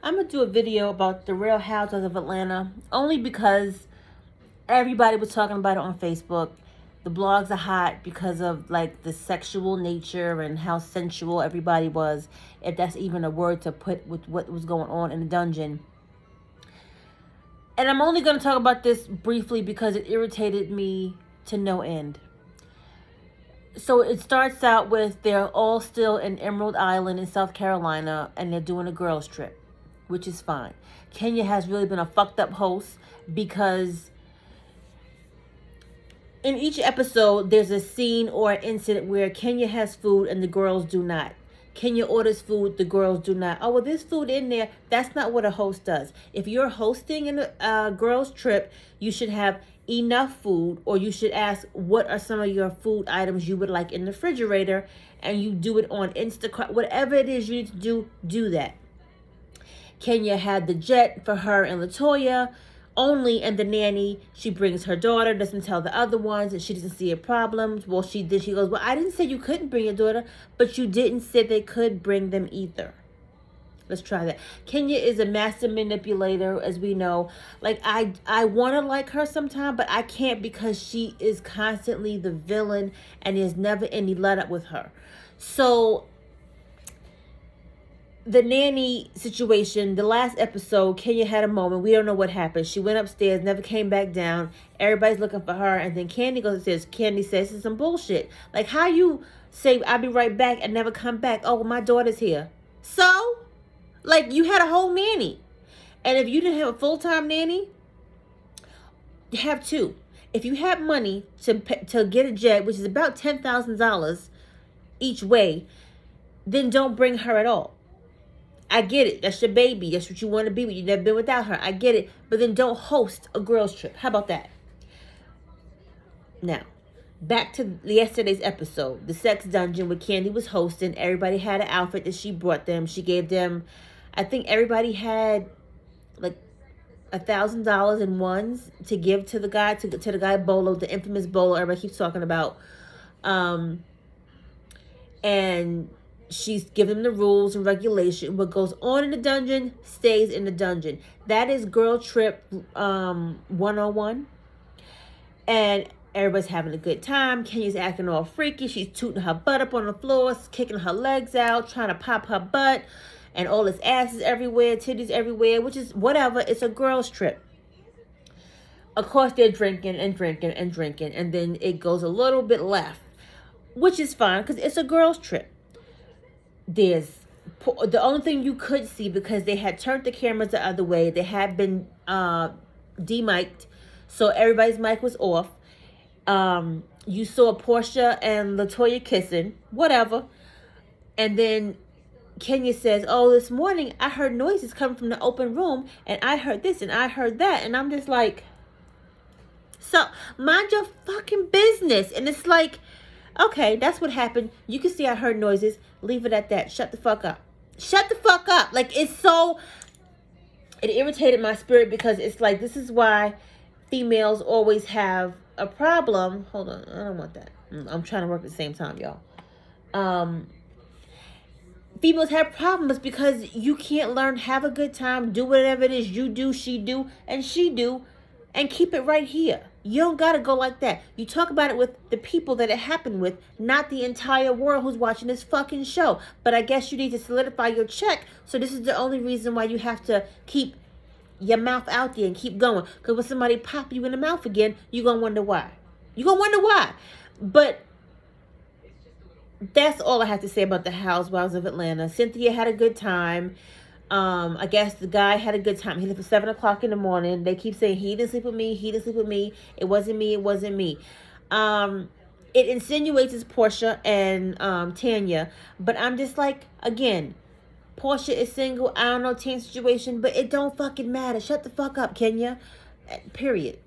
I'm gonna do a video about the Real Housewives of Atlanta only because everybody was talking about it on Facebook. The blogs are hot because of like the sexual nature and how sensual everybody was, if that's even a word to put with what was going on in the dungeon. And I'm only going to talk about this briefly because it irritated me to no end. So it starts out with they're all still in Emerald Island in South Carolina and they're doing a girls trip, which is fine. Kenya has really been a fucked up host because in each episode there's a scene or an incident where Kenya has food and the girls do not. Kenya orders food, the girls do not. Oh, well, there's food in there. That's not what a host does. If you're hosting a girls trip, you should have enough food, or you should ask what are some of your food items you would like in the refrigerator, and you do it on Instacart. Whatever it is you need to do that. Kenya had the jet for her and Latoya only, and the nanny, she brings her daughter, doesn't tell the other ones, and she doesn't see a problem. Well, she did. She goes, well, I didn't say you couldn't bring your daughter, but you didn't say they could bring them either. Let's try that. Kenya is a master manipulator, as we know. Like, I want to like her sometime, but I can't because she is constantly the villain and there's never any let up with her. So the nanny situation, the last episode, Kenya had a moment. We don't know what happened. She went upstairs, never came back down. Everybody's looking for her. And then Candy goes upstairs. Candy says, this is some bullshit. Like, how you say, I'll be right back and never come back? Oh, well, my daughter's here. So? Like, you had a whole nanny. And if you didn't have a full-time nanny, you have two. If you have money to get a jet, which is about $10,000 each way, then don't bring her at all. I get it. That's your baby. That's what you want to be with. You've never been without her. I get it. But then don't host a girls trip. How about that? Now, back to yesterday's episode. The sex dungeon where Candy was hosting. Everybody had an outfit that she brought them. She gave them, I think everybody had like $1,000 in ones to give to the guy, to the guy Bolo, the infamous Bolo everybody keeps talking about. And she's given the rules and regulation. What goes on in the dungeon stays in the dungeon. That is Girl Trip 101. And everybody's having a good time. Kenya's acting all freaky. She's tooting her butt up on the floor, kicking her legs out, trying to pop her butt. And all this ass is everywhere, titties everywhere, which is whatever. It's a girls trip. Of course, they're drinking and drinking and drinking. And then it goes a little bit left, which is fine because it's a girls trip. There's the only thing you could see, because they had turned the cameras the other way, they had been demiked, so everybody's mic was off. You saw Portia and Latoya kissing, whatever. And then Kenya says, oh, this morning I heard noises coming from the open room, and I heard this and I heard that. And I'm just like, so mind your fucking business. And it's like, okay, that's what happened. You can see I heard noises. Leave it at that. Shut the fuck up. Shut the fuck up. Like, it's so... It irritated my spirit because it's like, this is why females always have a problem. Hold on. I don't want that. I'm trying to work at the same time, y'all. Females have problems because you can't learn, have a good time, do whatever it is you do, she do, and she do, and keep it right here. You don't got to go like that. You talk about it with the people that it happened with, not the entire world who's watching this fucking show. But I guess you need to solidify your check. So this is the only reason why you have to keep your mouth out there and keep going. Because when somebody pop you in the mouth again, you're going to wonder why. You're going to wonder why. But that's all I have to say about the Housewives of Atlanta. Cynthia had a good time. I guess the guy had a good time. He left at 7 o'clock in the morning. They keep saying he didn't sleep with me. He didn't sleep with me. It wasn't me. It wasn't me. It insinuates it's Portia and Tanya. But I'm just like, again, Portia is single. I don't know Tanya's situation, but it don't fucking matter. Shut the fuck up, Kenya. Period.